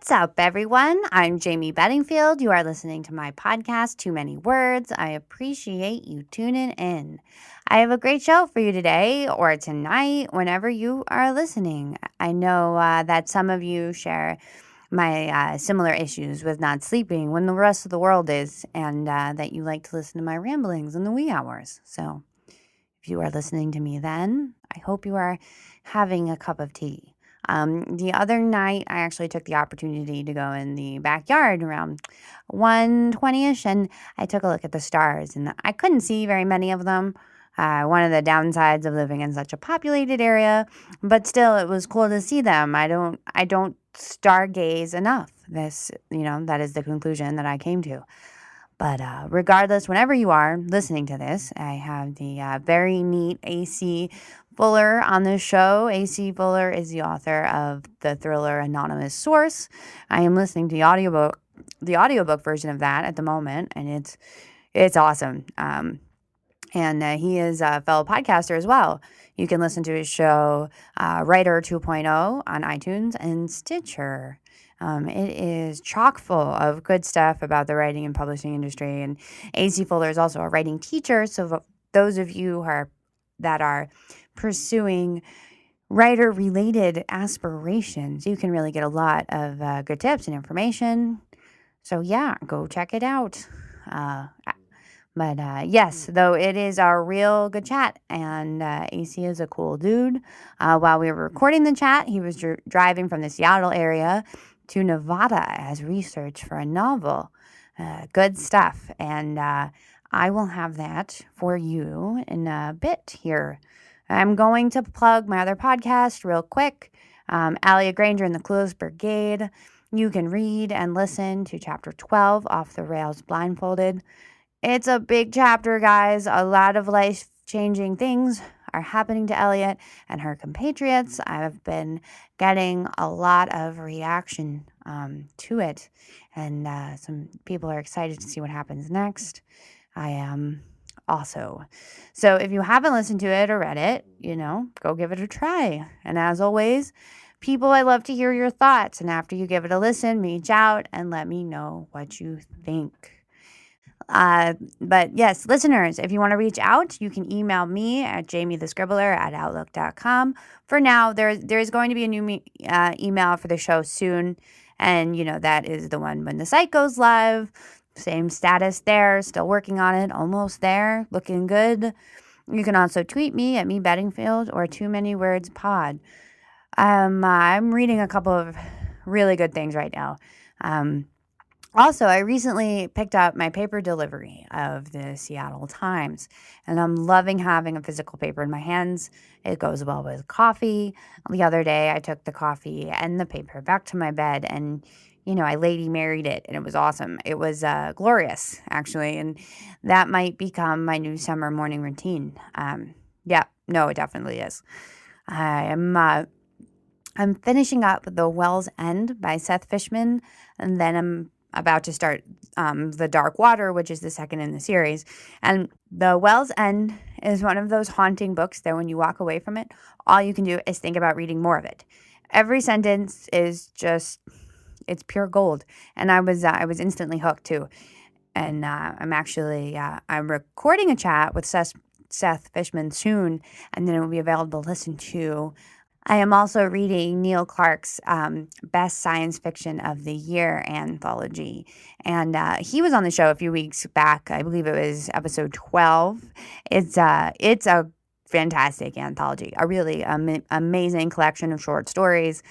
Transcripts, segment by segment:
What's up, everyone? I'm Jayme Bedingfield. You are listening to my podcast, Too Many Words. I appreciate you tuning in. I have a great show for you today or tonight, whenever you are listening. I know that some of you share my similar issues with not sleeping when the rest of the world is, and that you like to listen to my ramblings in the wee hours. So if you are listening to me then, I hope you are having a cup of tea. The other night, I actually took the opportunity to go in the backyard around 1:20ish, and I took a look at the stars, and I couldn't see very many of them. One of the downsides of living in such a populated area, but still, it was cool to see them. I don't stargaze enough. That is the conclusion that I came to. But regardless, whenever you are listening to this, I have the very neat AC Fuller on this show. AC Fuller is the author of the thriller Anonymous Source. I am listening to the audiobook version of that at the moment, and it's awesome. And he is a fellow podcaster as well. You can listen to his show, Writer 2.0, on iTunes and Stitcher. It is chock full of good stuff about the writing and publishing industry. And A.C. Fuller is also a writing teacher. So those of you that are pursuing writer-related aspirations, you can really get a lot of good tips and information. So yeah, go check it out. But yes, though it is a real good chat, and AC is a cool dude. While we were recording the chat, he was driving from the Seattle area to Nevada as research for a novel. Good stuff. And I will have that for you in a bit here. I'm going to plug my other podcast real quick. Alia Granger and the Clueless Brigade. You can read and listen to Chapter 12, Off the Rails Blindfolded. It's a big chapter, guys. A lot of life-changing things are happening to Elliot and her compatriots. I've been getting a lot of reaction to it, and some people are excited to see what happens next. I am also. So if you haven't listened to it or read it, go give it a try. And as always, people, I love to hear your thoughts. And after you give it a listen, reach out and let me know what you think. But yes, listeners, if you want to reach out, you can email me at jamethescribbler@outlook.com. For now, there is going to be a new email for the show soon. And, that is the one when the site goes live. Same status there, still working on it, almost there, looking good. You can also tweet me at @meBedingfield or Too Many Words Pod. I'm reading a couple of really good things right now. Also, I recently picked up my paper delivery of the Seattle Times, and I'm loving having a physical paper in my hands. It goes well with coffee. The other day, I took the coffee and the paper back to my bed, and, I Lady Married it, and it was awesome. It was glorious, actually, and that might become my new summer morning routine. It definitely is. I'm finishing up The Well's End by Seth Fishman, and then I'm about to start The Dark Water, which is the second in the series. And The Well's End is one of those haunting books that when you walk away from it, all you can do is think about reading more of it. Every sentence is it's pure gold. And I was instantly hooked too. And I'm recording a chat with Seth Fishman soon, and then it will be available to listen to. I am also reading Neil Clark's Best Science Fiction of the Year anthology. And he was on the show a few weeks back. I believe it was episode 12. It's a fantastic anthology, a really amazing collection of short stories,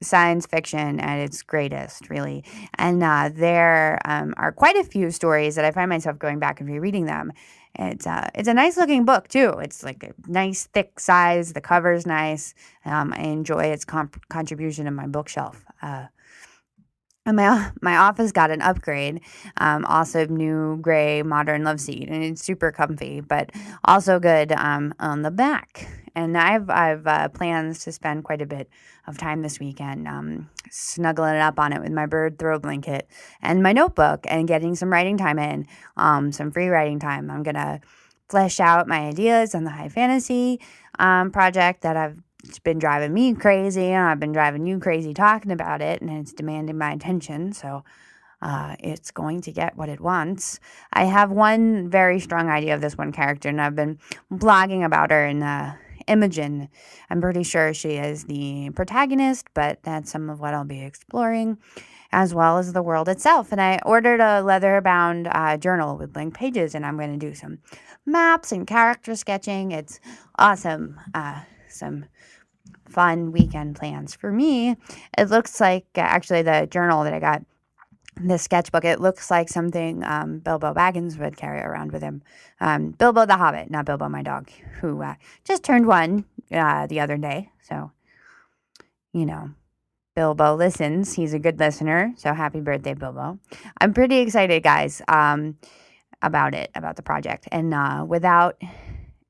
science fiction at its greatest, really. And there are quite a few stories that I find myself going back and rereading them. It's a nice looking book too. It's like a nice thick size. The cover's nice. I enjoy its contribution in my bookshelf. And my office got an upgrade, also new gray modern love seat, and it's super comfy, but also good on the back. And I've plans to spend quite a bit of time this weekend snuggling up on it with my bird throw blanket and my notebook and getting some writing time in, some free writing time. I'm gonna flesh out my ideas on the high fantasy project that I've it's been driving me crazy, and I've been driving you crazy talking about it, and it's demanding my attention. So it's going to get what it wants. I have one very strong idea of this one character, and I've been blogging about her in Imogen. I'm pretty sure she is the protagonist, but that's some of what I'll be exploring, as well as the world itself. And I ordered a leather-bound journal with blank pages, and I'm going to do some maps and character sketching. It's awesome. Some fun weekend plans for me. It looks like actually the journal that I got, this sketchbook, it looks like something Bilbo Baggins would carry around with him. Bilbo the Hobbit, not Bilbo my dog, who just turned 1 the other day. So, Bilbo listens. He's a good listener. So happy birthday, Bilbo. I'm pretty excited, guys, about the project. And without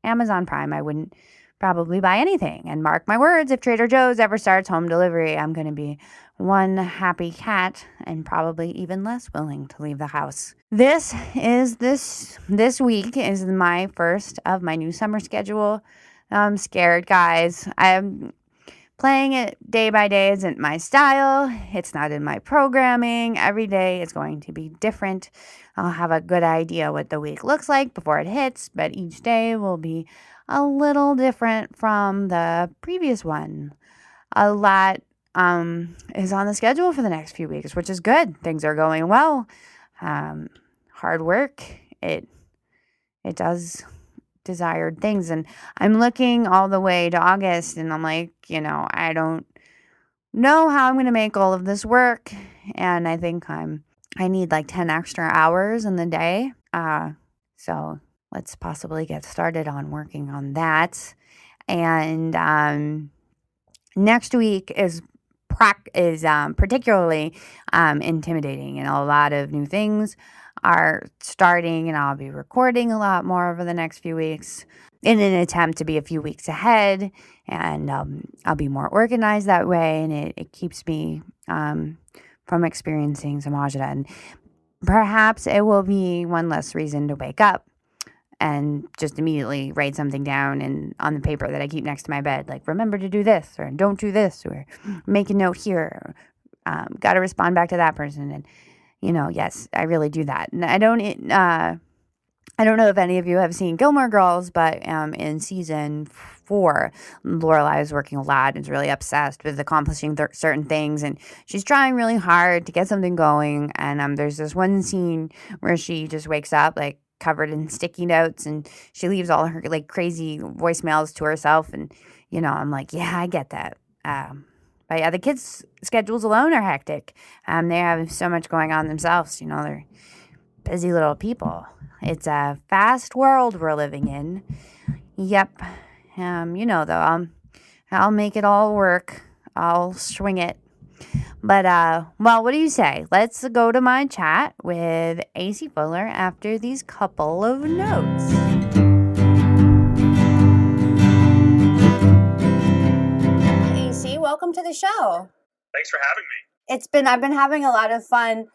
Amazon Prime, I wouldn't probably buy anything. And mark my words, if Trader Joe's ever starts home delivery, I'm going to be one happy cat and probably even less willing to leave the house. This week is my first of my new summer schedule. I'm scared, guys. I'm playing it day by day isn't my style. It's not in my programming. Every day is going to be different. I'll have a good idea what the week looks like before it hits, but each day will be a little different from the previous one. A lot is on the schedule for the next few weeks, which is good. Things are going well. Hard work. It does desired things. And I'm looking all the way to August, and I'm like, I don't know how I'm going to make all of this work. And I think I need like 10 extra hours in the day. So let's possibly get started on working on that. And next week is particularly intimidating, and a lot of new things are starting, and I'll be recording a lot more over the next few weeks in an attempt to be a few weeks ahead, and I'll be more organized that way, and it keeps me from experiencing some agita, and perhaps it will be one less reason to wake up and just immediately write something down and on the paper that I keep next to my bed, like remember to do this, or don't do this, or make a note here, or got to respond back to that person. And yes, I really do that. And I don't know if any of you have seen Gilmore Girls, but in season 4, Lorelai is working a lot and is really obsessed with accomplishing certain things, and she's trying really hard to get something going. And there's this one scene where she just wakes up like covered in sticky notes, and she leaves all her like crazy voicemails to herself. And I'm like, yeah, I get that. But yeah, the kids' schedules alone are hectic. They have so much going on themselves. They're busy little people. It's a fast world we're living in. Yep. Though, I'll make it all work. I'll swing it. But, well, what do you say? Let's go to my chat with AC Fuller after these couple of notes. AC, welcome to the show. Thanks for having me. I've been having a lot of fun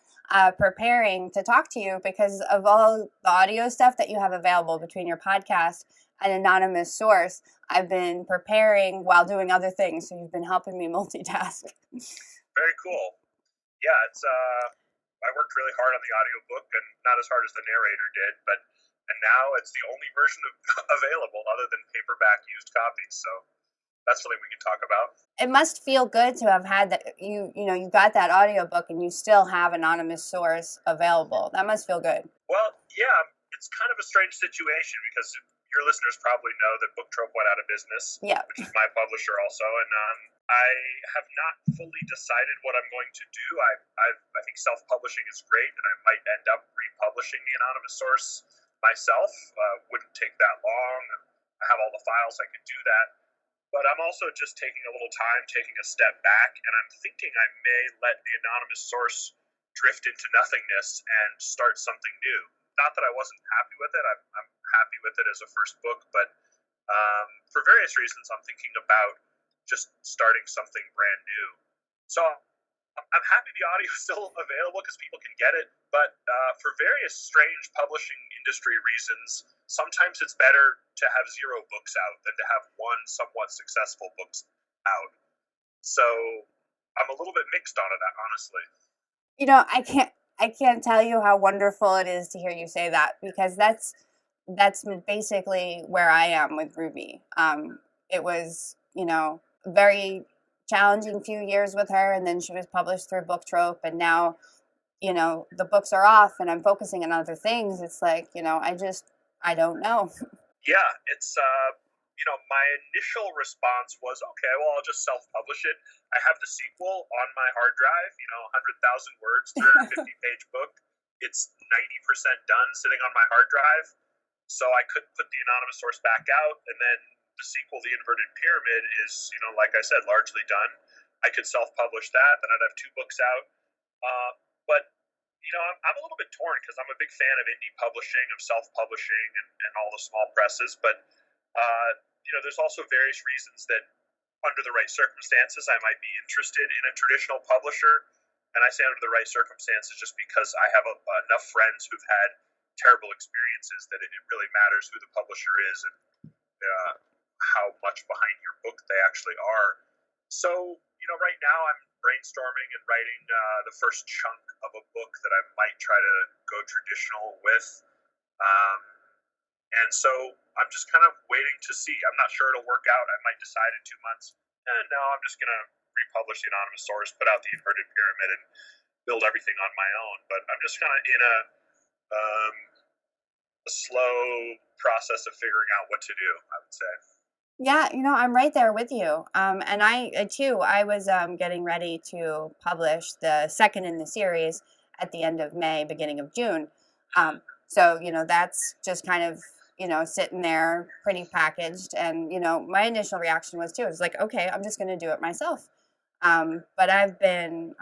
preparing to talk to you because of all the audio stuff that you have available between your podcast and Anonymous Source. I've been preparing while doing other things, so you've been helping me multitask. Very cool. Yeah, I worked really hard on the audiobook, and not as hard as the narrator did, and now it's the only version available other than paperback used copies, so that's something we can talk about. It must feel good to have had that. You got that audiobook and you still have Anonymous Source available. That must feel good. Well, yeah, it's kind of a strange situation because your listeners probably know that Book Trope went out of business, yeah, which is my publisher also, and I have not fully decided what I'm going to do. I think self-publishing is great, and I might end up republishing the Anonymous Source myself. Wouldn't take that long. I have all the files, I could do that. But I'm also just taking a little time, taking a step back, and I'm thinking I may let the Anonymous Source drift into nothingness and start something new. Not that I wasn't happy with it. I'm happy with it as a first book, but for various reasons, I'm thinking about just starting something brand new. So I'm happy the audio is still available because people can get it, but for various strange publishing industry reasons, sometimes it's better to have zero books out than to have one somewhat successful book out. So I'm a little bit mixed on it, honestly. You know, I can't tell you how wonderful it is to hear you say that, because that's basically where I am with Ruby. It was, a very challenging few years with her, and then she was published through Book Trope, and now, the books are off and I'm focusing on other things. It's like, I don't know. Yeah, it's my initial response was, okay, well, I'll just self-publish it. I have the sequel on my hard drive, 100,000 words, 350-page book. It's 90% done sitting on my hard drive. So I could put the anonymous source back out, and then the sequel, The Inverted Pyramid, is, like I said, largely done. I could self-publish that, then I'd have two books out. But I'm a little bit torn because I'm a big fan of indie publishing, of self-publishing, and all the small presses. But there's also various reasons that, under the right circumstances, I might be interested in a traditional publisher. And I say under the right circumstances just because I have enough friends who've had terrible experiences that it really matters who the publisher is and how much behind your book they actually are. So, right now I'm brainstorming and writing the first chunk of a book that I might try to go traditional with. And so I'm just kind of waiting to see. I'm not sure it'll work out. I might decide in 2 months, no, I'm just going to republish the anonymous source, put out the inverted pyramid, and build everything on my own. But I'm just kind of in a slow process of figuring out what to do, I would say. Yeah, I'm right there with you. And I too, I was getting ready to publish the second in the series at the end of May, beginning of June. So, that's just kind of, sitting there pretty packaged. And, my initial reaction was too, it was like, okay, I'm just going to do it myself. But I've been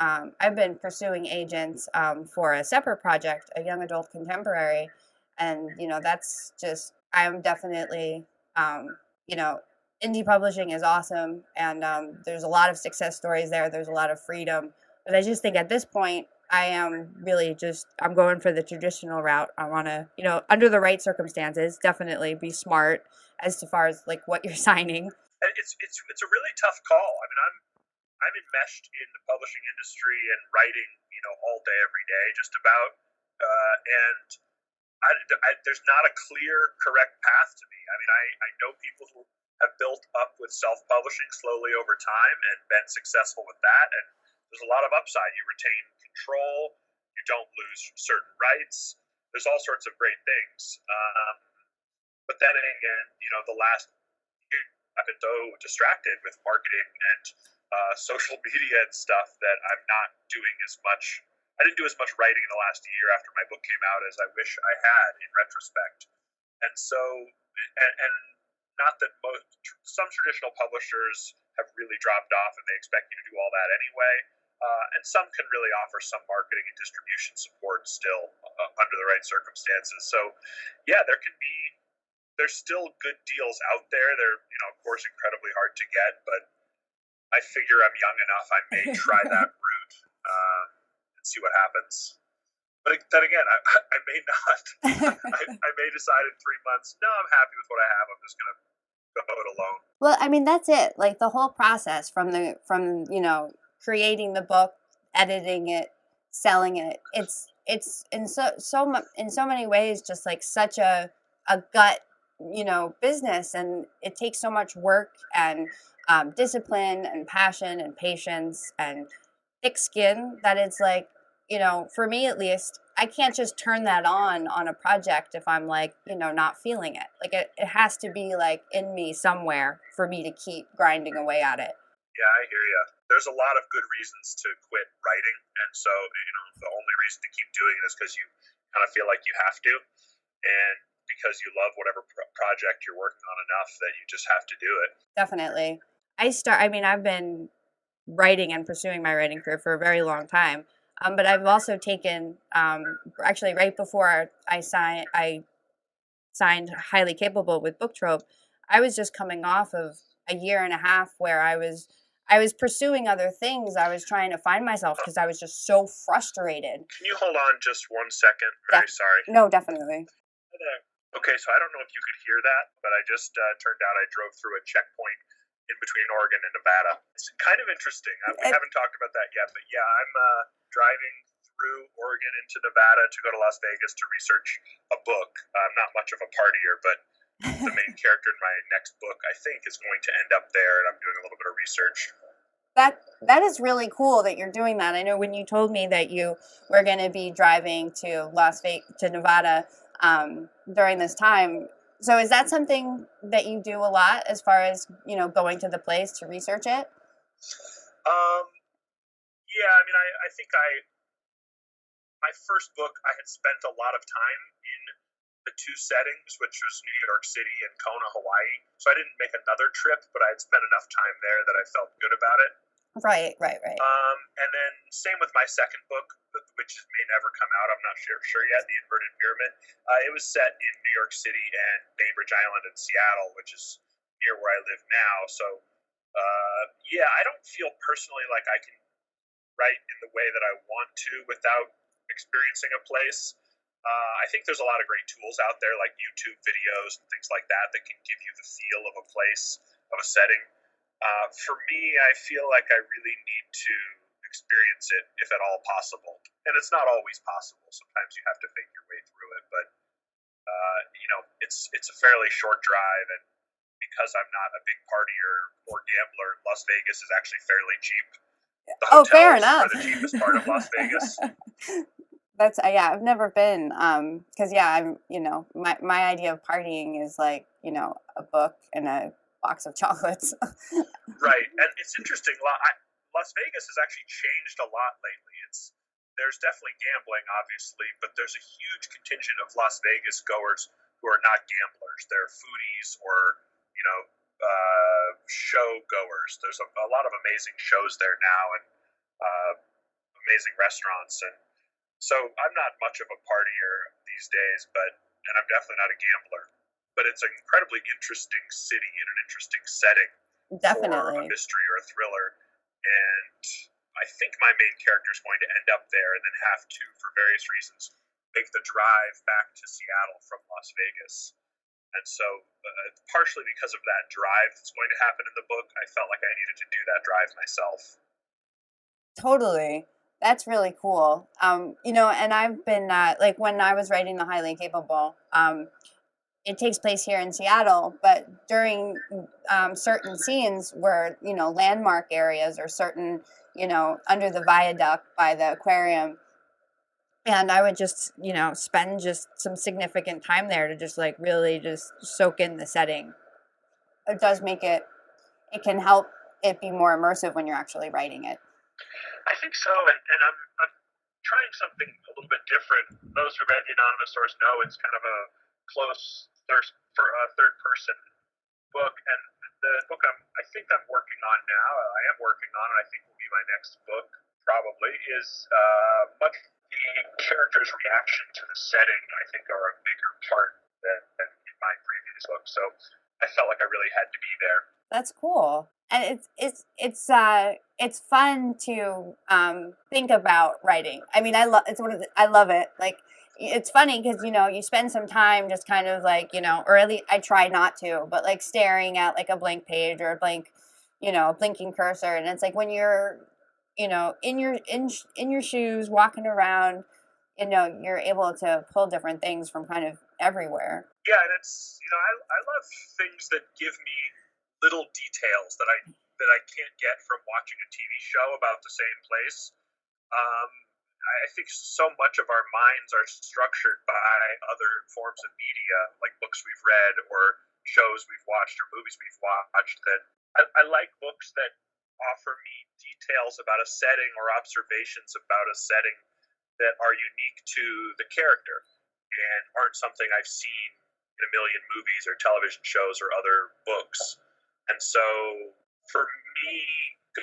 pursuing agents for a separate project, a young adult contemporary. And, that's just, I'm definitely, you know, indie publishing is awesome, and there's a lot of success stories there. There's a lot of freedom, but I just think at this point, I am really I'm going for the traditional route. I want to, under the right circumstances, definitely be smart as far as like what you're signing. And it's a really tough call. I mean, I'm enmeshed in the publishing industry and writing, all day, every day, just about. And there's not a clear, correct path to me. I mean, I know people who have built up with self-publishing slowly over time and been successful with that. And there's a lot of upside. You retain control. You don't lose certain rights. There's all sorts of great things. But then again, the last year I've been so distracted with marketing and social media and stuff that I'm not doing as much. I didn't do as much writing in the last year after my book came out as I wish I had in retrospect. And so, and not that some traditional publishers have really dropped off and they expect you to do all that anyway. And some can really offer some marketing and distribution support still under the right circumstances. So, yeah, there's still good deals out there. They're, of course, incredibly hard to get, but I figure I'm young enough. I may try that route and see what happens. But then again, I may not. I may decide in 3 months, no, I'm happy with what I have. I'm just going to go it alone. Well, I mean, that's it. Like the whole process from creating the book, editing it, selling it. It's in so many ways just like such a gut, business, and it takes so much work and discipline and passion and patience and thick skin that it's like, for me at least, I can't just turn that on a project if I'm like, not feeling it. Like it has to be like in me somewhere for me to keep grinding away at it. Yeah, I hear you. There's a lot of good reasons to quit writing. And so, the only reason to keep doing it is because you kind of feel like you have to. And because you love whatever project you're working on enough that you just have to do it. Definitely. I've been writing and pursuing my writing career for a very long time. But I've also taken, actually right before I signed Highly Capable with Book Trope, I was just coming off of a year and a half where I was I was pursuing other things. I was trying to find myself because I was just so frustrated. Can you hold on just 1 second? Very sorry. No, definitely. Okay, so I don't know if you could hear that, but I just turned out I drove through a checkpoint in between Oregon and Nevada. It's kind of interesting. We haven't talked about that yet, but yeah, I'm driving through Oregon into Nevada to go to Las Vegas to research a book. I'm not much of a partier, but the main character in my next book, I think, is going to end up there, and I'm doing a little bit of research. That is really cool that you're doing that. I know when you told me that you were going to be driving to Nevada during this time. So is that something that you do a lot as far as, going to the place to research it? Yeah, I mean, I think my first book, I had spent a lot of time in the two settings, which was New York City and Kona, Hawaii. So I didn't make another trip, but I had spent enough time there that I felt good about it. Right. And then same with my second book, which may never come out. I'm not sure yet. The Inverted Pyramid. It was set in New York City and Bainbridge Island in Seattle, which is near where I live now. So yeah, I don't feel personally like I can write in the way that I want to without experiencing a place. I think there's a lot of great tools out there, like YouTube videos and things like that can give you the feel of a place, of a setting. For me, I feel like I really need to experience it, if at all possible. And it's not always possible. Sometimes you have to fake your way through it. But, it's a fairly short drive. And because I'm not a big partier or gambler, Las Vegas is actually fairly cheap. The hotels fair enough. are the cheapest part of Las Vegas. That's I've never been because I'm my idea of partying is like a book and a box of chocolates. Right, and it's interesting. Las Vegas has actually changed a lot lately. There's definitely gambling, obviously, but there's a huge contingent of Las Vegas goers who are not gamblers. They're foodies or show goers. There's a lot of amazing shows there now and amazing restaurants and. So I'm not much of a partier these days, and I'm definitely not a gambler. But it's an incredibly interesting city and an interesting setting Definitely. for a mystery or a thriller. And I think my main character is going to end up there and then have to, for various reasons, make the drive back to Seattle from Las Vegas. And so, partially because of that drive that's going to happen in the book, I felt like I needed to do that drive myself. Totally. That's really cool. And I've been like when I was writing The Highly Capable, it takes place here in Seattle, but during certain scenes where, landmark areas or certain, under the viaduct by the aquarium, and I would just, spend just some significant time there to just like really just soak in the setting. It does make it can help it be more immersive when you're actually writing it. I think so, and I'm trying something a little bit different. Those who read the anonymous source know it's kind of a close third person book, and the book I think I'm working on now, I am working on, and I think will be my next book probably, is much the character's reaction to the setting. I think are a bigger part than in my previous book. So I felt like I really had to be there. That's cool. And it's fun to think about writing. I mean, I love it. Like, it's funny because you spend some time just kind of like or at least I try not to, but like staring at like a blank page or a blank, blinking cursor, and it's like when you're, in your shoes walking around, you're able to pull different things from kind of everywhere. Yeah, and it's I love things that give me little details that I can't get from watching a TV show about the same place. I think so much of our minds are structured by other forms of media, like books we've read or shows we've watched or movies we've watched, that I like books that offer me details about a setting or observations about a setting that are unique to the character and aren't something I've seen in a million movies or television shows or other books. And so for me,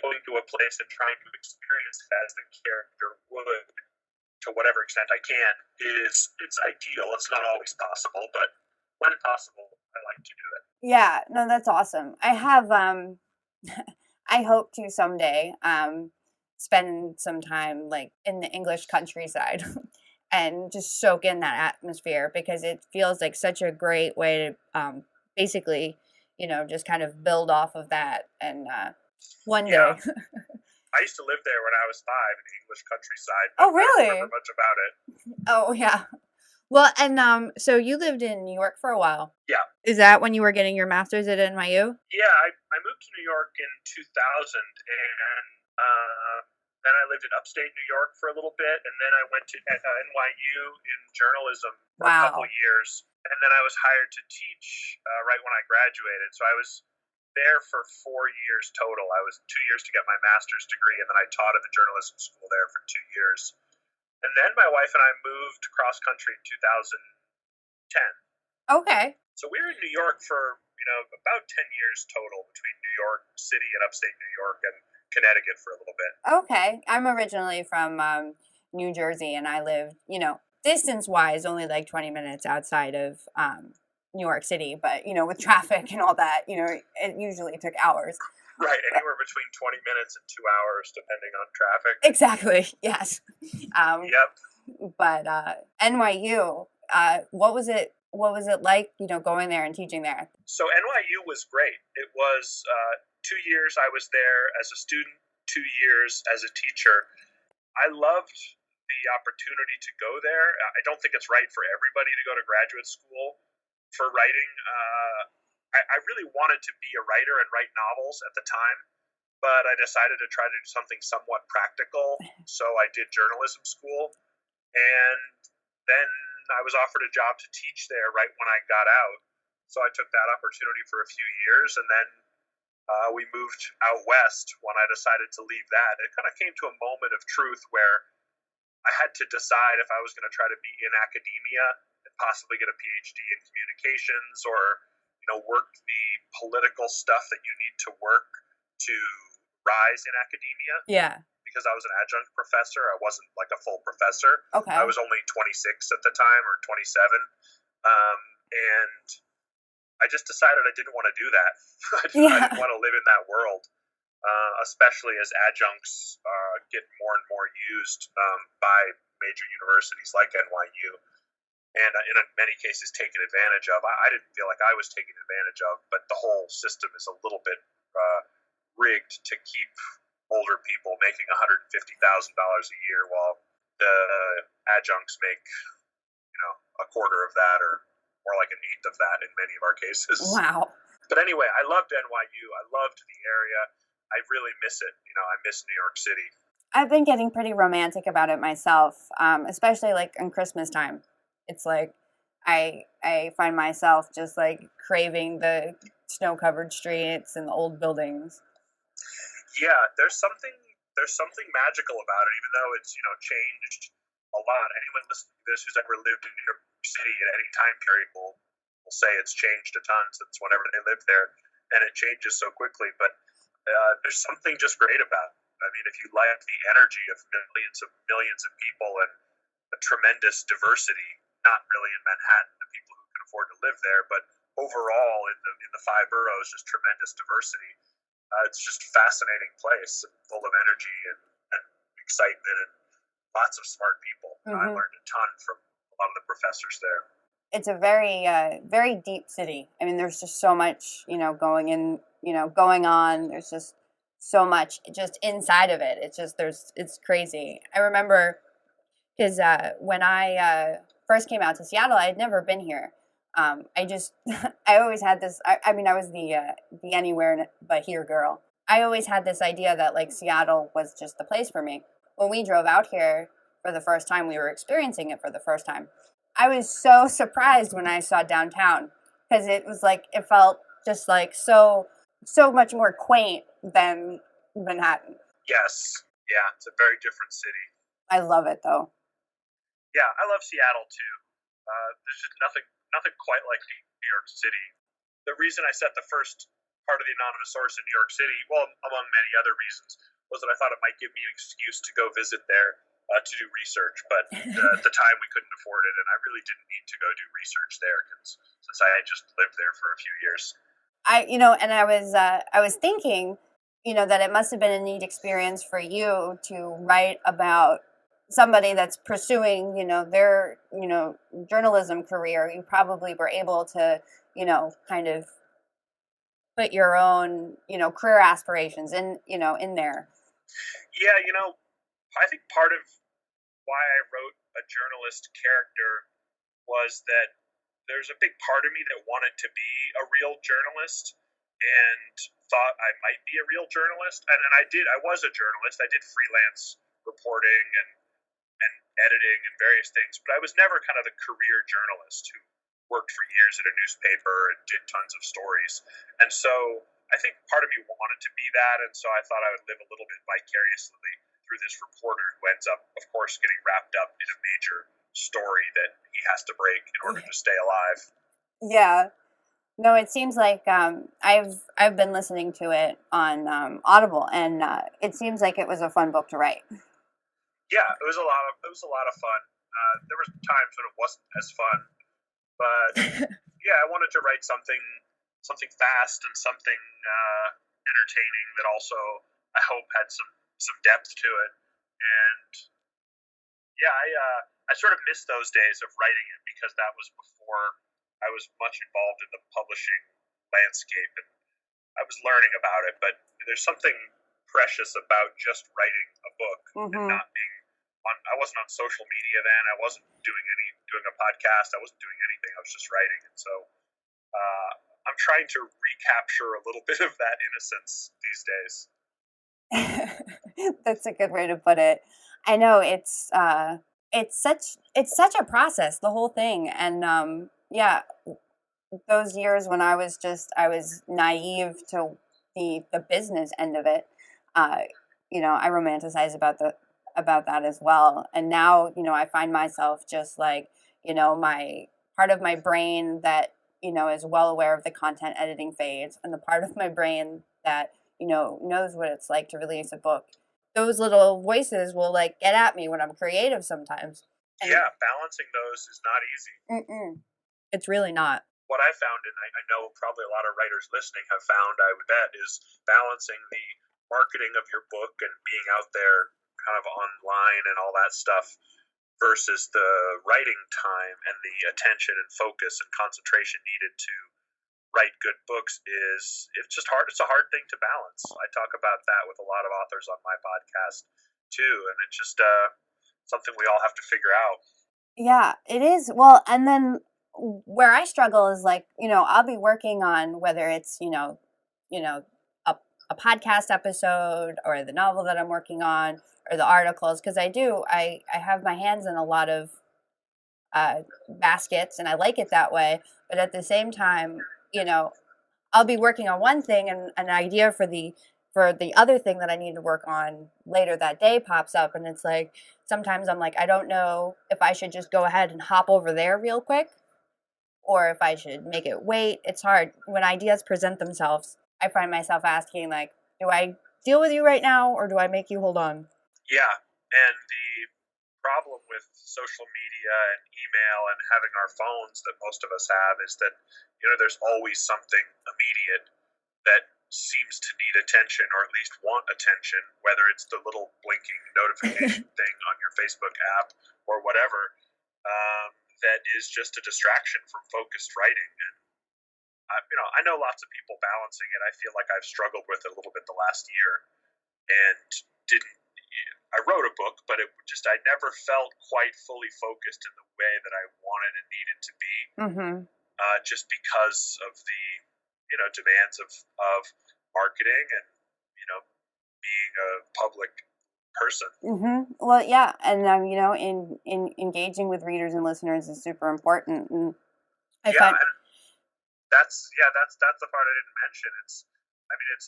going to a place and trying to experience it as the character would, to whatever extent I can, it's ideal. It's not always possible, but when possible, I like to do it. Yeah, no, that's awesome. I have I hope to someday spend some time like in the English countryside and just soak in that atmosphere because it feels like such a great way to basically, just kind of build off of that and one Yeah, day. I used to live there when I was 5 in the English countryside, but Oh, I don't remember really? much about it. Oh, yeah. Well, and so you lived in New York for a while. Yeah. Is that when you were getting your master's at NYU? Yeah, I moved to New York in 2000, and then I lived in upstate New York for a little bit, and then I went to NYU in journalism for a couple Wow. years, and then I was hired to teach right when I graduated. So I was there for 4 years total. I was 2 years to get my master's degree, and then I taught at the journalism school there for 2 years. And then my wife and I moved cross country in 2010. Okay. So we were in New York for, about 10 years total between New York City and upstate New York and Connecticut for a little bit. Okay. I'm originally from New Jersey, and I lived, distance wise, only like 20 minutes outside of New York City. But, with traffic and all that, it usually took hours. Right, anywhere between 20 minutes and 2 hours, depending on traffic. Exactly. Yes. Yep. But NYU, what was it? What was it like, going there and teaching there? So NYU was great. It was 2 years I was there as a student, 2 years as a teacher. I loved the opportunity to go there. I don't think it's right for everybody to go to graduate school for writing. I really wanted to be a writer and write novels at the time, but I decided to try to do something somewhat practical. So I did journalism school, and then I was offered a job to teach there right when I got out. So I took that opportunity for a few years, and then we moved out west when I decided to leave that. It kind of came to a moment of truth where I had to decide if I was going to try to be in academia and possibly get a PhD in communications, or work the political stuff that you need to work to rise in academia. Yeah. Because I was an adjunct professor, I wasn't like a full professor. Okay. I was only 26 at the time, or 27, and I just decided I didn't want to do that. I didn't want to live in that world. Especially as adjuncts get more and more used by major universities like NYU, and in many cases taken advantage of. I didn't feel like I was taken advantage of, but the whole system is a little bit rigged to keep older people making $150,000 a year, while the adjuncts make a quarter of that, or more like an eighth of that in many of our cases. Wow. But anyway, I loved NYU. I loved the area. I really miss it. I miss New York City. I've been getting pretty romantic about it myself, especially like on Christmas time. It's like I find myself just like craving the snow-covered streets and the old buildings. Yeah, there's something magical about it, even though it's changed a lot. Anyone listening to this who's ever lived in New York City at any time period will say it's changed a ton since whenever they lived there, and it changes so quickly. But there's something just great about it. I mean, if you like the energy of millions of people and a tremendous diversity, not really in Manhattan, the people who can afford to live there, but overall in the five boroughs, just tremendous diversity. It's just a fascinating place, full of energy and excitement, and lots of smart people. Mm-hmm. I learned a ton from a lot of the professors there. It's a very, very deep city. I mean, there's just so much, going on. There's just so much just inside of it. It's crazy. I remember because when I first came out to Seattle, I had never been here. I always had this, I was the anywhere but here girl. I always had this idea that like Seattle was just the place for me. When we drove out here for the first time, we were experiencing it for the first time. I was so surprised when I saw downtown because it was like, it felt just like so much more quaint than Manhattan. Yes. Yeah, it's a very different city. I love it though. Yeah, I love Seattle too. There's just nothing quite like New York City. The reason I set the first part of the anonymous source in New York City, well, among many other reasons, was that I thought it might give me an excuse to go visit there to do research. But at the time, we couldn't afford it, and I really didn't need to go do research there since I had just lived there for a few years. I was thinking, that it must have been a neat experience for you to write about somebody that's pursuing, their, journalism career. You probably were able to, kind of put your own, career aspirations in there. Yeah, I think part of why I wrote a journalist character was that there's a big part of me that wanted to be a real journalist and thought I might be a real journalist. And I was a journalist. I did freelance reporting and editing and various things, but I was never kind of the career journalist who worked for years at a newspaper and did tons of stories. And so I think part of me wanted to be that, and so I thought I would live a little bit vicariously through this reporter who ends up, of course, getting wrapped up in a major story that he has to break in order to stay alive. Yeah. No, it seems like I've been listening to it on Audible, and it seems like it was a fun book to write. Yeah, it was a lot of fun. There were times when it wasn't as fun, but yeah, I wanted to write something fast and something entertaining that also I hope had some depth to it. And yeah, I sort of missed those days of writing it because that was before I was much involved in the publishing landscape, and I was learning about it. But there's something precious about just writing a book and not being on. I wasn't on social media then. I wasn't doing a podcast. I wasn't doing anything. I was just writing, and so I'm trying to recapture a little bit of that innocence these days. That's a good way to put it. I know it's such a process, the whole thing, and yeah, those years when I was naive to the business end of it, I romanticize about that as well. And now, I find myself just like, my part of my brain that, is well aware of the content editing phase, and the part of my brain that, knows what it's like to release a book. Those little voices will like get at me when I'm creative sometimes. And yeah, balancing those is not easy. It's really not. What I found, and I know probably a lot of writers listening have found, I would bet, is balancing the marketing of your book and being out there kind of online and all that stuff versus the writing time and the attention and focus and concentration needed to write good books it's just hard. It's a hard thing to balance. I talk about that with a lot of authors on my podcast too, and it's just something we all have to figure out. Yeah, it is. Well, and then where I struggle is like, I'll be working on whether it's, a podcast episode or the novel that I'm working on or the articles, because I have my hands in a lot of baskets, and I like it that way. But at the same time, I'll be working on one thing, and an idea for the other thing that I need to work on later that day pops up, and it's like sometimes I'm like, I don't know if I should just go ahead and hop over there real quick or if I should make it wait. It's hard when ideas present themselves. I find myself asking, like, do I deal with you right now or do I make you hold on? Yeah, and the problem with social media and email and having our phones that most of us have is that there's always something immediate that seems to need attention, or at least want attention, whether it's the little blinking notification thing on your Facebook app or whatever, that is just a distraction from focused writing. And I know lots of people balancing it. I feel like I've struggled with it a little bit the last year, and I wrote a book, but I never felt quite fully focused in the way that I wanted and needed to be, just because of the demands of marketing and being a public person. Well, yeah, and in engaging with readers and listeners is super important. And that's the part I didn't mention. It's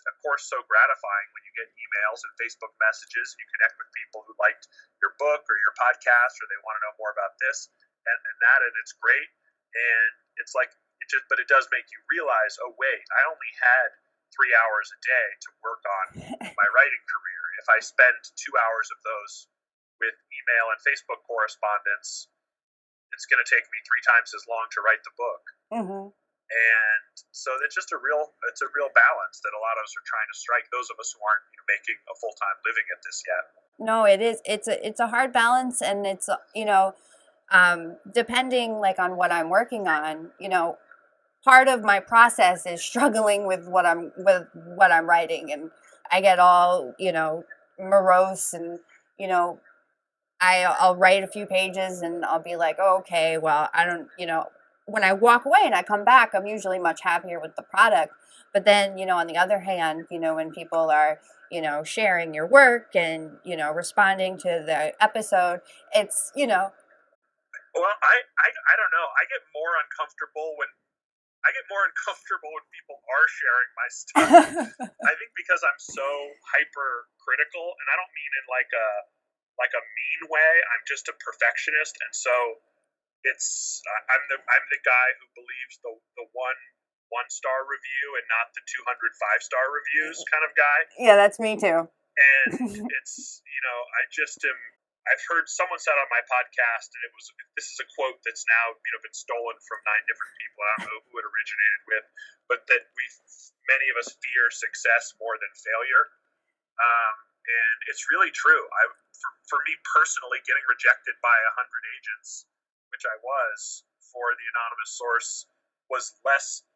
of course so gratifying when you get emails and Facebook messages and you connect with people who liked your book or your podcast, or they want to know more about this and that, and it's great. And it's like, but it does make you realize, oh wait, I only had 3 hours a day to work on my writing career. If I spend 2 hours of those with email and Facebook correspondence, it's going to take me 3 times as long to write the book. And so it's just it's a real balance that a lot of us are trying to strike. Those of us who aren't making a full time living at this yet. No, it is. It's a hard balance, and it's depending like on what I'm working on. Part of my process is struggling with what I'm writing, and I get all morose, and you know I'll write a few pages and I'll be like, oh, okay, well, I don't, when I walk away and I come back, I'm usually much happier with the product. But then, on the other hand, when people are, sharing your work and, responding to the episode, it's, Well, I don't know. I get more uncomfortable when people are sharing my stuff. I think because I'm so hypercritical, and I don't mean in like a mean way. I'm just a perfectionist, and so I'm the guy who believes the one star review and not the 200 5-star reviews kind of guy. Yeah, that's me too. And it's I just am. I've heard someone said on my podcast, and this is a quote that's now been stolen from 9 different people. I don't know who it originated with, but that many of us fear success more than failure, and it's really true. For me personally, getting rejected by 100 agents, which I was for the anonymous source, was less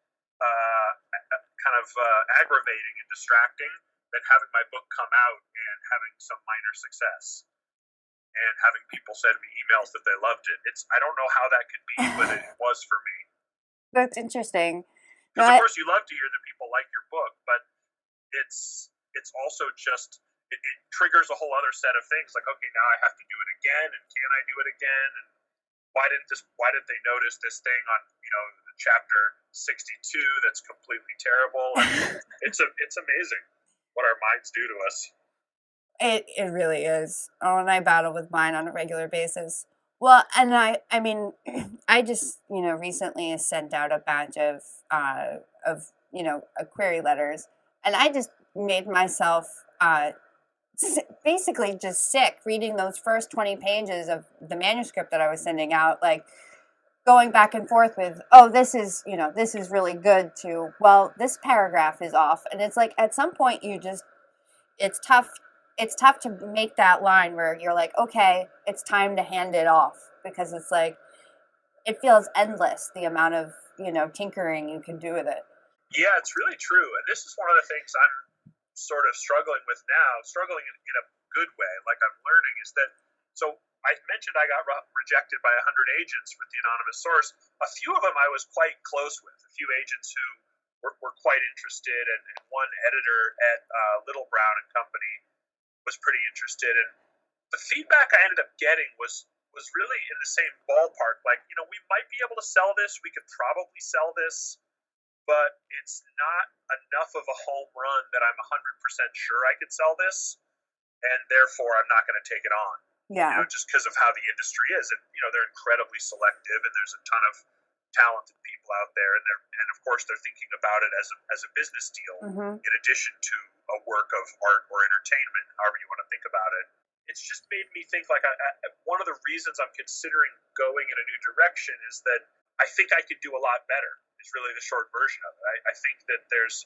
aggravating and distracting than having my book come out and having some minor success and having people send me emails that they loved it. I don't know how that could be, but it was for me. That's interesting. Because of course you love to hear that people like your book, but it's also just it triggers a whole other set of things. Like, okay, now I have to do it again, and can I do it again? And why did they notice this thing on chapter 62 that's completely terrible? And it's amazing what our minds do to us. It really is. Oh, and I battle with mine on a regular basis. Well, and I mean, I just recently sent out a batch of query letters, and I just made myself basically just sick reading those first 20 pages of the manuscript that I was sending out, like going back and forth with, oh, this is really good, to, well, this paragraph is off. And it's like at some point it's tough to make that line where you're like, okay, it's time to hand it off, because it's like it feels endless, the amount of tinkering you can do with it. Yeah, it's really true. And this is one of the things I'm sort of struggling with now, struggling in a good way, like I'm learning, is that, so I mentioned I got rejected by 100 agents with the anonymous source. A few of them I was quite close with, a few agents who were quite interested, and one editor at Little Brown and Company was pretty interested. And the feedback I ended up getting was really in the same ballpark. Like, we might be able to sell this, we could probably sell this, but it's not enough of a home run that I'm 100% sure I could sell this, and therefore I'm not going to take it on. Yeah. Just because of how the industry is, and they're incredibly selective, and there's a ton of talented people out there, and of course they're thinking about it as a business deal, in addition to a work of art or entertainment, however you want to think about it. It's just made me think, like, one of the reasons I'm considering going in a new direction is that I think I could do a lot better, is really the short version of it. I think that there's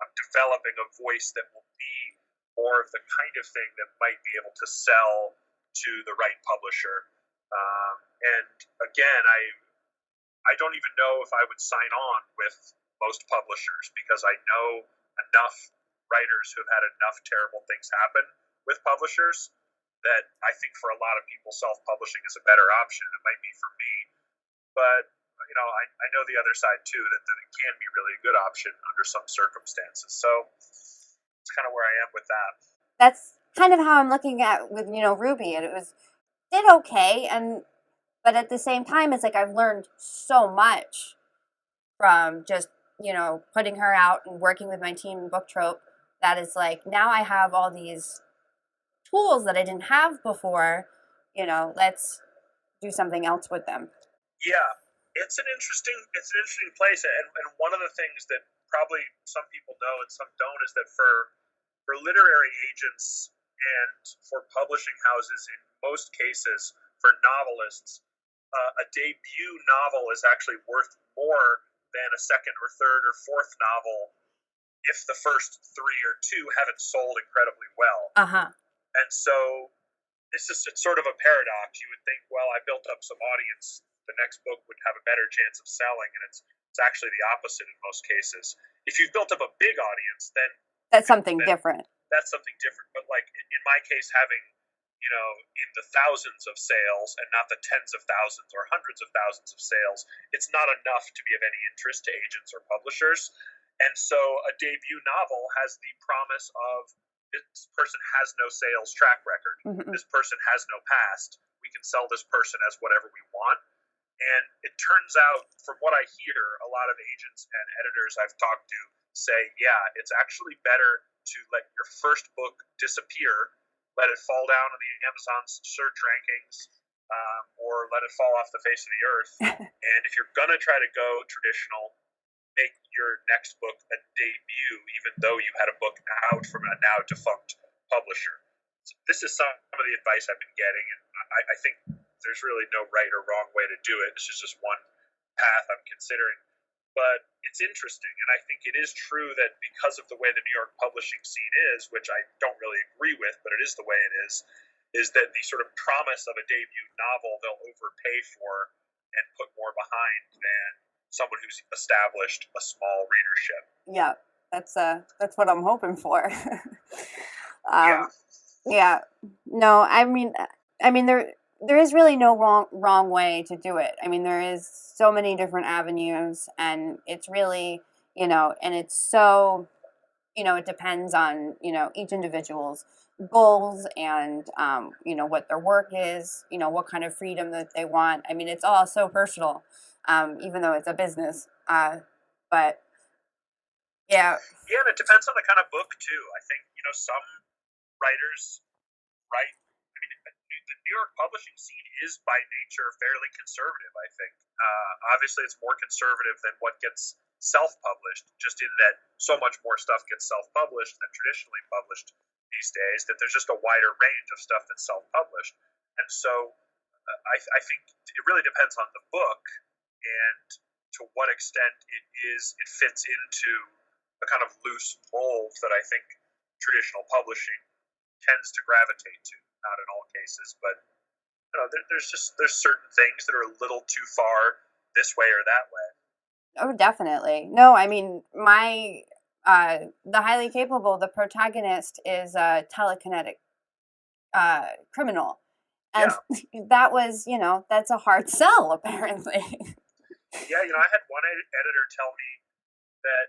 I'm developing a voice that will be more of the kind of thing that might be able to sell to the right publisher. And again, I don't even know if I would sign on with most publishers, because I know enough writers who have had enough terrible things happen with publishers that I think for a lot of people self-publishing is a better option. It might be for me, but I know the other side too, that it can be really a good option under some circumstances. So it's kind of where I am with that. That's kind of how I'm looking at with Ruby, and it did okay, but at the same time, it's like I've learned so much from just putting her out and working with my team in Book Trope, that is like, now I have all these tools that I didn't have before. Let's do something else with them. Yeah, it's an interesting place, and one of the things that probably some people know and some don't is that for literary agents and for publishing houses, in most cases, for novelists, a debut novel is actually worth more than a second or third or fourth novel if the first three or two haven't sold incredibly well. Uh-huh. And so it's sort of a paradox. You would think, well, I built up some audience, the next book would have a better chance of selling, and it's actually the opposite in most cases. If you've built up a big audience, then that's something different. That's something different. But like in my case, having in the thousands of sales and not the tens of thousands or hundreds of thousands of sales, it's not enough to be of any interest to agents or publishers. And so a debut novel has the promise of this person has no sales track record. Mm-hmm. This person has no past. We can sell this person as whatever we want. And it turns out, from what I hear, a lot of agents and editors I've talked to say, yeah, it's actually better to let your first book disappear, let it fall down in the Amazon search rankings, or let it fall off the face of the earth. And if you're going to try to go traditional, make your next book a debut, even though you had a book out from a now defunct publisher. So this is some of the advice I've been getting, and I think there's really no right or wrong way to do it. This is just one path I'm considering. But it's interesting, and I think it is true that because of the way the New York publishing scene is, which I don't really agree with, but it is the way it is that the sort of promise of a debut novel they'll overpay for and put more behind than someone who's established a small readership. Yeah, that's what I'm hoping for. Yeah. No, I mean there is really no wrong way to do it. I mean, there is so many different avenues, and it's really, and it's so, it depends on, each individual's goals and, what their work is, what kind of freedom that they want. I mean, it's all so personal, even though it's a business. But yeah. Yeah, and it depends on the kind of book too. I think, some writers write, the New York publishing scene is by nature fairly conservative, I think. Obviously, it's more conservative than what gets self-published, just in that so much more stuff gets self-published than traditionally published these days, that there's just a wider range of stuff that's self-published. And so I think it really depends on the book and to what extent it fits into a kind of loose mold that I think traditional publishing tends to gravitate to. Not in all cases, but there's certain things that are a little too far this way or that way. Oh, definitely. No, I mean, the highly capable, the protagonist is a telekinetic criminal, and that was, that's a hard sell apparently. Yeah, I had one editor tell me that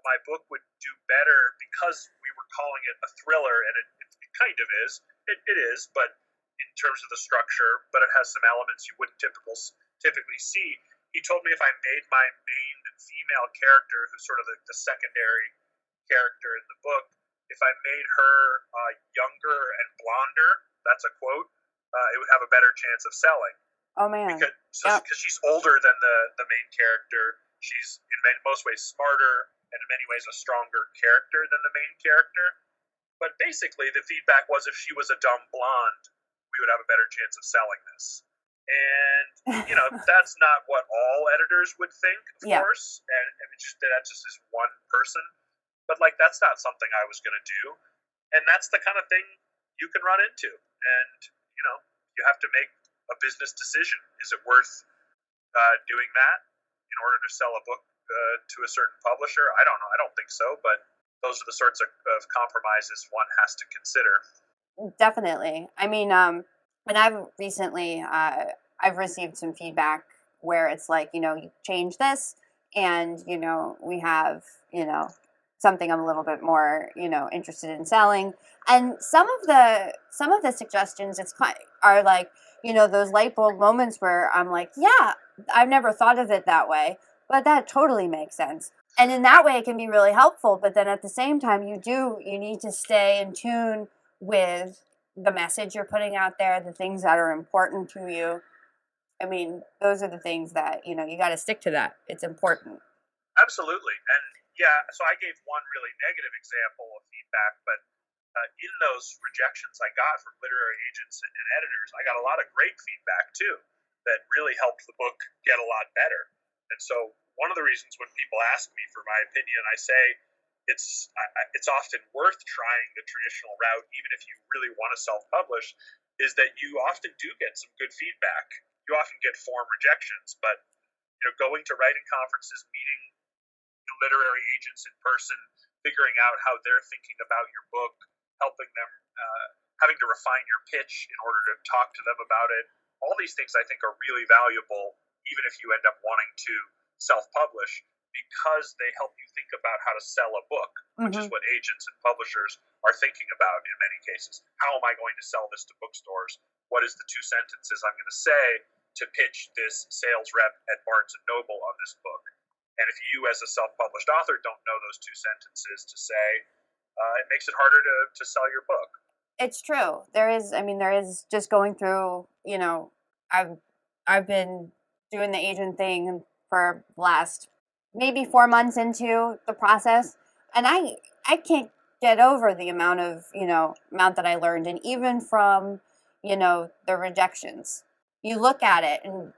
my book would do better because we were calling it a thriller, and it kind of is. It is, but in terms of the structure, but it has some elements you wouldn't typically see. He told me if I made my main female character, who's sort of the secondary character in the book, if I made her younger and blonder, that's a quote, it would have a better chance of selling. Oh, man. Because she's older than the main character. She's in most ways smarter, and in many ways a stronger character than the main character. But basically, the feedback was if she was a dumb blonde, we would have a better chance of selling this. And, that's not what all editors would think, of course. And that just is one person. But, that's not something I was going to do. And that's the kind of thing you can run into. And, you have to make a business decision. Is it worth doing that in order to sell a book to a certain publisher? I don't know. I don't think so, but those are the sorts of compromises one has to consider. Definitely. I mean, and I've recently, I've received some feedback where it's like, you change this and, we have, something I'm a little bit more, interested in selling. And some of the suggestions are like, those light bulb moments where I'm like, yeah, I've never thought of it that way, but that totally makes sense. And in that way, it can be really helpful. But then at the same time, you need to stay in tune with the message you're putting out there, the things that are important to you. I mean, those are the things that, you got to stick to that. It's important. Absolutely. And yeah, so I gave one really negative example of feedback, but in those rejections I got from literary agents and editors, I got a lot of great feedback too. that really helped the book get a lot better. And so one of the reasons when people ask me for my opinion, I say it's often worth trying the traditional route, even if you really want to self-publish, is that you often do get some good feedback. You often get form rejections, but going to writing conferences, meeting literary agents in person, figuring out how they're thinking about your book, helping them, having to refine your pitch in order to talk to them about it. All these things I think are really valuable, even if you end up wanting to self-publish, because they help you think about how to sell a book, which is what agents and publishers are thinking about in many cases. How am I going to sell this to bookstores? What is the 2 sentences I'm going to say to pitch this sales rep at Barnes & Noble on this book? And if you, as a self-published author, don't know those 2 sentences to say, it makes it harder to sell your book. It's true. There is just going through, I've been doing the agent thing for the last maybe 4 months into the process, and I can't get over the amount that I learned. And even from, the rejections, you look at it and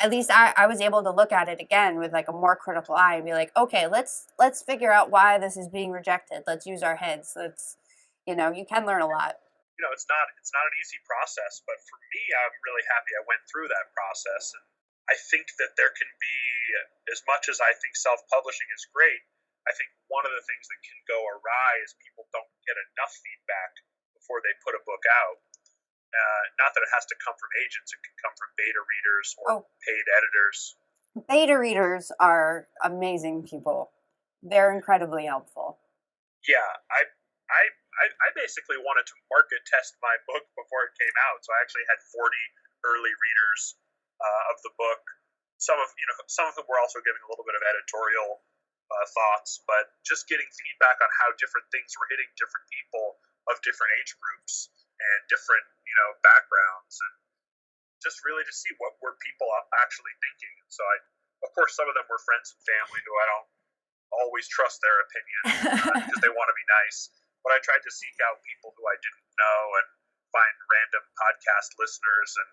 at least I was able to look at it again with like a more critical eye and be like, okay, let's figure out why this is being rejected. Let's use our heads. You can learn a lot. It's not an easy process, but for me, I'm really happy I went through that process. And I think that there can be, as much as I think self-publishing is great, I think one of the things that can go awry is people don't get enough feedback before they put a book out. Not that it has to come from agents, it can come from beta readers or paid editors. Beta readers are amazing people. They're incredibly helpful. Yeah, I basically wanted to market test my book before it came out, so I actually had 40 early readers of the book. Some of them were also giving a little bit of editorial thoughts, but just getting feedback on how different things were hitting different people of different age groups and different backgrounds, and just really to see what were people actually thinking. And so of course, some of them were friends and family who I don't always trust their opinion because they want to be nice. But I tried to seek out people who I didn't know and find random podcast listeners and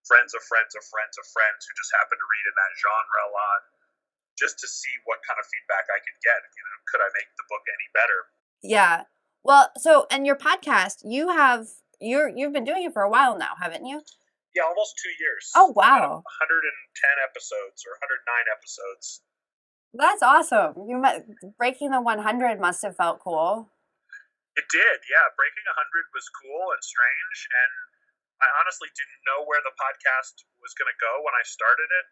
friends of friends of friends of friends who just happen to read in that genre a lot, just to see what kind of feedback I could get. Could I make the book any better? Yeah. Well, and your podcast, you've been doing it for a while now, haven't you? Yeah, almost 2 years. Oh, wow. 110 episodes or 109 episodes. That's awesome. Breaking the 100 must have felt cool. It did, yeah. Breaking 100 was cool and strange, and I honestly didn't know where the podcast was going to go when I started it,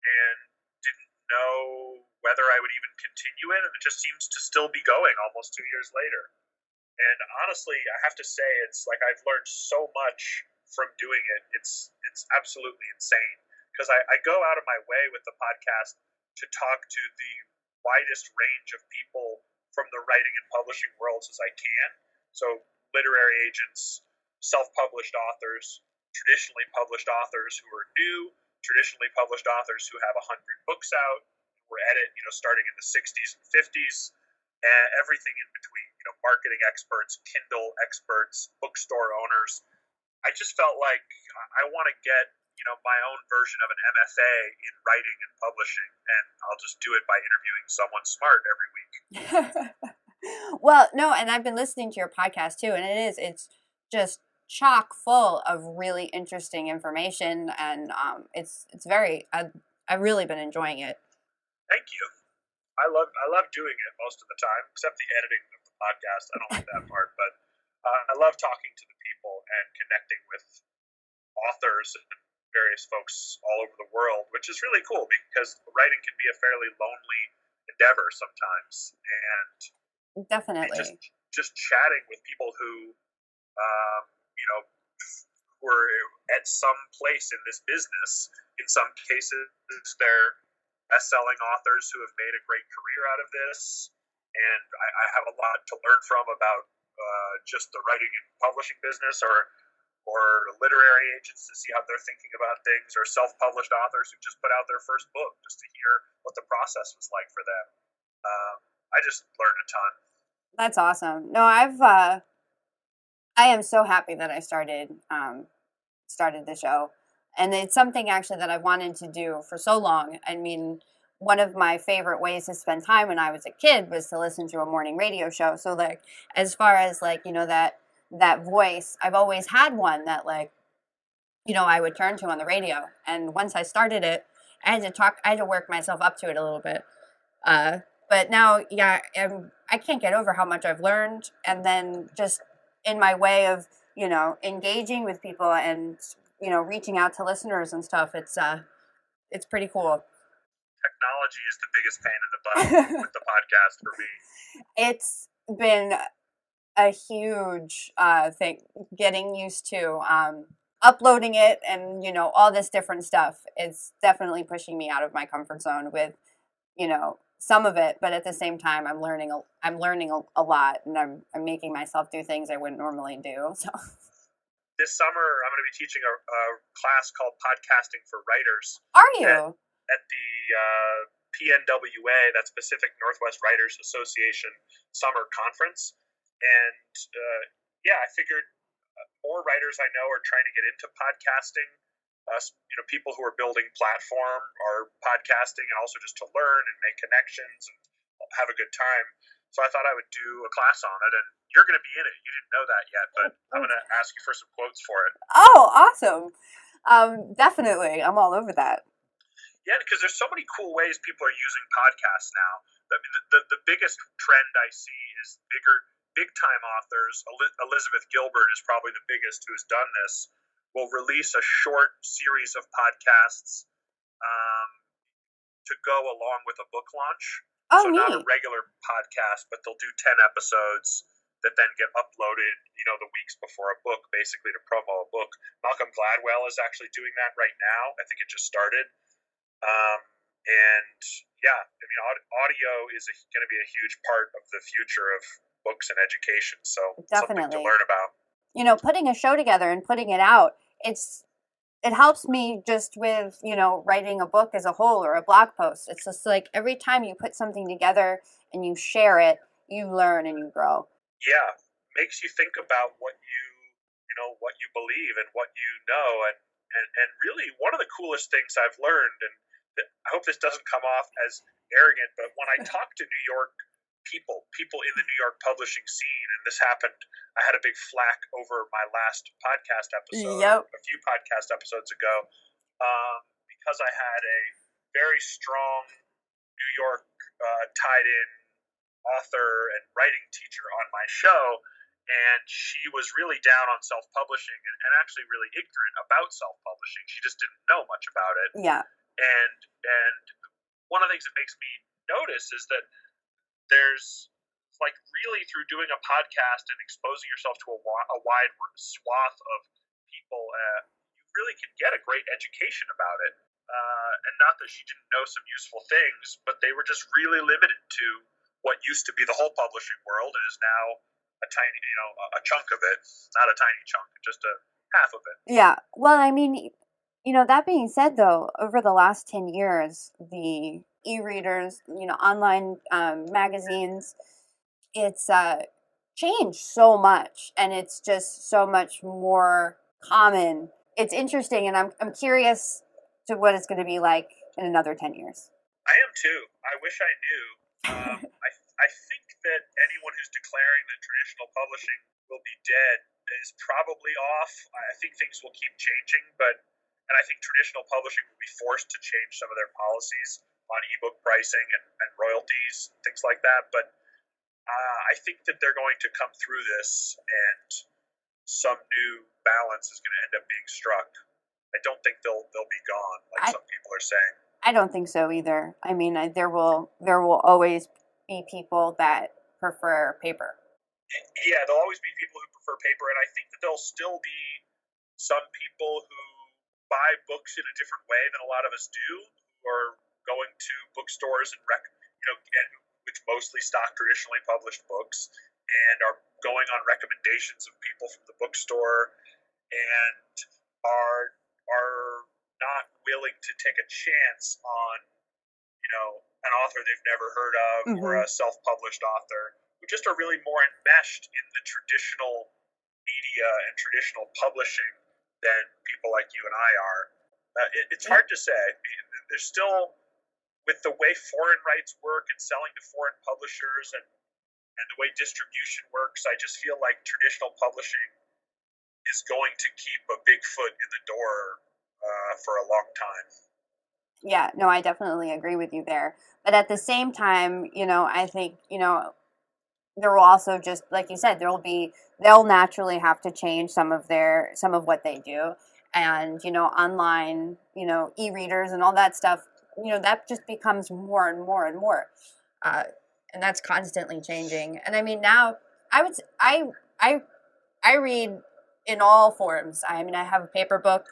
and didn't know whether I would even continue it, and it just seems to still be going almost 2 years later. And honestly, I have to say, it's like I've learned so much from doing it. It's absolutely insane, because I go out of my way with the podcast to talk to the widest range of people from the writing and publishing worlds as I can. So literary agents, self-published authors, traditionally published authors who are new, traditionally published authors who have 100 books out, were edit, starting in the 60s and 50s, and everything in between, marketing experts, Kindle experts, bookstore owners. I just felt like I want to get, my own version of an MFA in writing and publishing, and I'll just do it by interviewing someone smart every week. Well, no, and I've been listening to your podcast too, and it's just chock full of really interesting information, and I've really been enjoying it. Thank you. I love doing it most of the time, except the editing of the podcast. I don't like that part, but I love talking to the people and connecting with authors and various folks all over the world, which is really cool because writing can be a fairly lonely endeavor sometimes. And definitely just chatting with people who, were at some place in this business. In some cases, they're best-selling authors who have made a great career out of this, and I have a lot to learn from about just the writing and publishing business, or literary agents to see how they're thinking about things, or self-published authors who just put out their first book, just to hear what the process was like for them. I just learned a ton. That's awesome. No, I am so happy that I started the show. And it's something actually that I've wanted to do for so long. I mean, one of my favorite ways to spend time when I was a kid was to listen to a morning radio show. So like, as far as like, that voice, I've always had one that like, I would turn to on the radio. And once I started it, I had to work myself up to it a little bit. Uh, but now, yeah, I can't get over how much I've learned. And then just in my way of, engaging with people and, reaching out to listeners and stuff, it's pretty cool. Technology is the biggest pain in the butt with the podcast for me. It's been a huge thing getting used to uploading it and, all this different stuff. It's definitely pushing me out of my comfort zone with, some of it, but at the same time, I'm learning a lot, and I'm making myself do things I wouldn't normally do. So this summer, I'm going to be teaching a class called Podcasting for Writers. Are you? At the PNWA, that's Pacific Northwest Writers Association Summer Conference. And I figured more writers I know are trying to get into podcasting. People who are building platform are podcasting, and also just to learn and make connections and have a good time. So I thought I would do a class on it, and you're going to be in it. You didn't know that yet, but I'm going to ask you for some quotes for it. Oh, awesome. Definitely. I'm all over that. Yeah, because there's so many cool ways people are using podcasts now. I mean, the biggest trend I see is big time authors. Elizabeth Gilbert is probably the biggest who has done this. Will release a short series of podcasts to go along with a book launch. Oh, so neat. Not a regular podcast, but they'll do 10 episodes that then get uploaded, the weeks before a book, basically to promo a book. Malcolm Gladwell is actually doing that right now. I think it just started. Audio is going to be a huge part of the future of books and education. So definitely something to learn about. Putting a show together and putting it out, it helps me just with, writing a book as a whole or a blog post. It's just like every time you put something together and you share it, you learn and you grow. Yeah, makes you think about what you believe and what you know, and really one of the coolest things I've learned, and I hope this doesn't come off as arrogant, but when I talk to New York people in the New York publishing scene, and this happened, I had a big flack over my last podcast episode, a few podcast episodes ago, because I had a very strong New York tied-in author and writing teacher on my show, and she was really down on self-publishing and actually really ignorant about self-publishing. She just didn't know much about it. Yeah. And one of the things that makes me notice is that there's like really through doing a podcast and exposing yourself to a wide swath of people, you really can get a great education about it. And not that she didn't know some useful things, but they were just really limited to what used to be the whole publishing world and is now a tiny, a chunk of it. Not a tiny chunk, just a half of it. Yeah. Well, I mean, that being said, though, over the last 10 years, the e-readers, online magazines, it's changed so much, and it's just so much more common. It's interesting, and I'm curious to what it's going to be like in another 10 years. I am too. I wish I knew. I think that anyone who's declaring that traditional publishing will be dead is probably off. I think things will keep changing, and I think traditional publishing will be forced to change some of their policies on ebook pricing and royalties, things like that. But I think that they're going to come through this, and some new balance is going to end up being struck. I don't think they'll be gone, like some people are saying. I don't think so either. I mean, there will always be people that prefer paper. Yeah, there'll always be people who prefer paper, and I think that there'll still be some people who buy books in a different way than a lot of us do, who are going to bookstores and which mostly stock traditionally published books, and are going on recommendations of people from the bookstore, and are not willing to take a chance on an author they've never heard of, mm-hmm. or a self-published author, who just are really more enmeshed in the traditional media and traditional publishing than people like you and I are. It's hard to say. There's still, with the way foreign rights work and selling to foreign publishers and the way distribution works, I just feel like traditional publishing is going to keep a big foot in the door for a long time. Yeah, no, I definitely agree with you there. But at the same time, I think, there will also, just like you said, they'll naturally have to change some of what they do. And, online, e-readers and all that stuff, that just becomes more and more and more. Uh, and that's constantly changing. And I mean, now I would, I, I read in all forms. I mean, I have a paper book,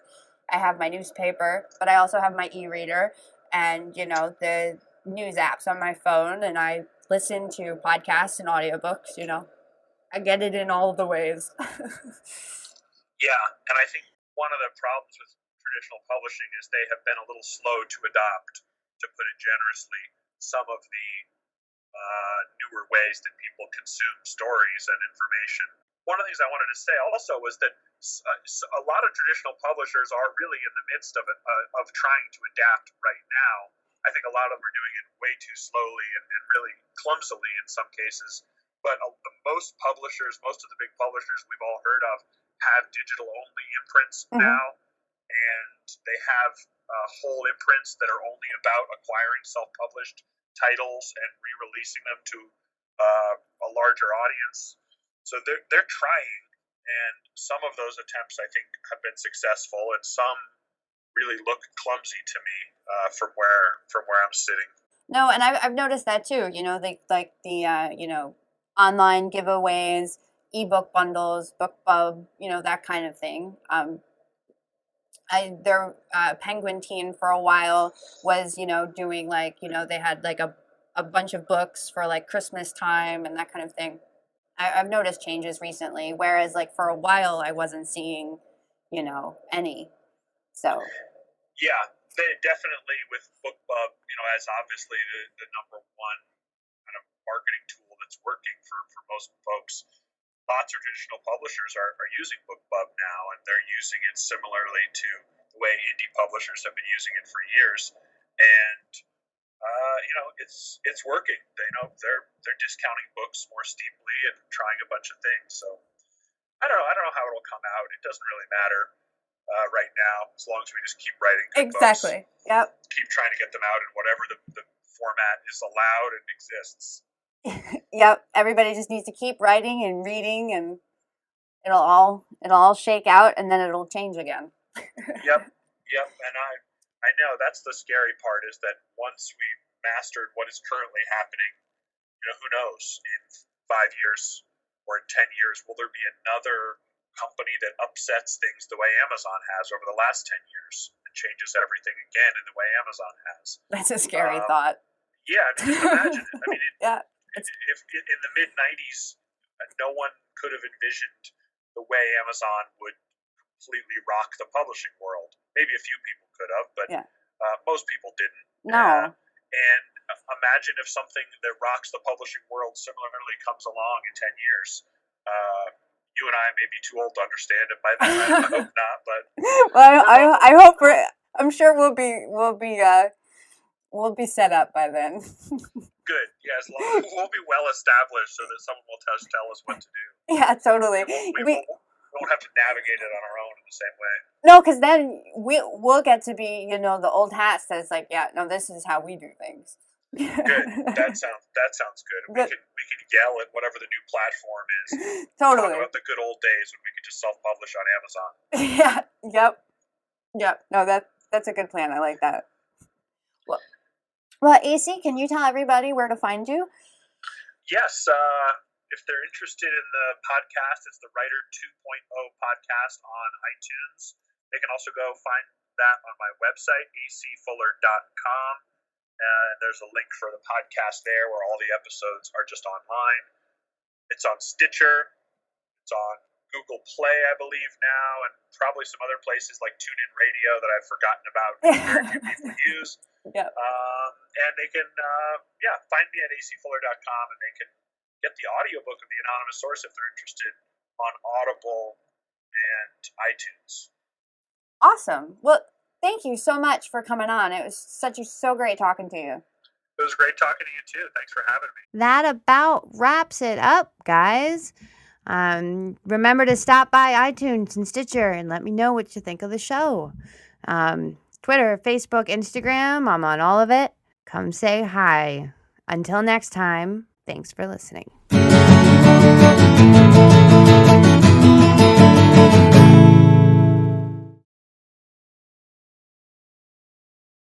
I have my newspaper, but I also have my e-reader and, the news apps on my phone, and I listen to podcasts and audiobooks, I get it in all the ways. Yeah, and I think one of the problems with traditional publishing is they have been a little slow to adopt, to put it generously, some of the newer ways that people consume stories and information. One of the things I wanted to say also was that a lot of traditional publishers are really in the midst of trying to adapt right now. I think a lot of them are doing it way too slowly and really clumsily in some cases. But most publishers, most of the big publishers we've all heard of, have digital only imprints now, and they have whole imprints that are only about acquiring self-published titles and re-releasing them to a larger audience. So they're trying, and some of those attempts I think have been successful, and some really look clumsy to me from where I'm sitting. No, and I've noticed that too. Like the online giveaways, ebook bundles, BookBub, that kind of thing. Their Penguin team for a while was, doing like, they had like a bunch of books for like Christmas time and that kind of thing. I've noticed changes recently, whereas like for a while I wasn't seeing, any. So yeah, they definitely with BookBub, as obviously the number one kind of marketing tool that's working for most folks. Lots of traditional publishers are using BookBub now, and they're using it similarly to the way indie publishers have been using it for years. And it's working. They're discounting books more steeply and trying a bunch of things. So I don't know how it'll come out. It doesn't really matter right now, as long as we just keep writing good exactly. books. Yep. Keep trying to get them out in whatever the format is allowed and exists. Yep. Everybody just needs to keep writing and reading, and it'll all shake out, and then it'll change again. Yep. And I know that's the scary part, is that once we've mastered what is currently happening, who knows, in 5 years or in 10 years, will there be another company that upsets things the way Amazon has over the last 10 years and changes everything again in the way Amazon has? That's a scary thought. Yeah, just imagine it. I mean, yeah. If in the mid-90s, no one could have envisioned the way Amazon would completely rock the publishing world. Maybe a few people could have, but most people didn't. No. And imagine if something that rocks the publishing world similarly comes along in 10 years. You and I may be too old to understand it by then. I hope not, but well, I hope I'm sure we'll be set up by then. Good. Yeah, as long as we'll be well established, so that someone will tell us what to do. Yeah, totally. We won't have to navigate it on our own in the same way. No, because then we'll get to be, the old hats that's like, yeah, no, this is how we do things. Good. That sounds good. We can yell at whatever the new platform is. Totally. Talk about the good old days when we could just self-publish on Amazon. Yeah. Yep. No, that's a good plan. I like that. Well, AC, can you tell everybody where to find you? Yes. If they're interested in the podcast, it's the Writer 2.0 podcast on iTunes. They can also go find that on my website, acfuller.com. There's a link for the podcast there where all the episodes are just online. It's on Stitcher. It's on Google Play, I believe now, and probably some other places like TuneIn Radio that I've forgotten about very few people use. Yep. And they can, find me at acfuller.com, and they can get the audiobook of The Anonymous Source if they're interested on Audible and iTunes. Awesome. Well, Thank you so much for coming on. It was so great talking to you. It was great talking to you too. Thanks for having me. That about wraps it up, guys. Remember to stop by iTunes and Stitcher and let me know what you think of the show. Twitter, Facebook, Instagram, I'm on all of it. Come say hi. Until next time, thanks for listening.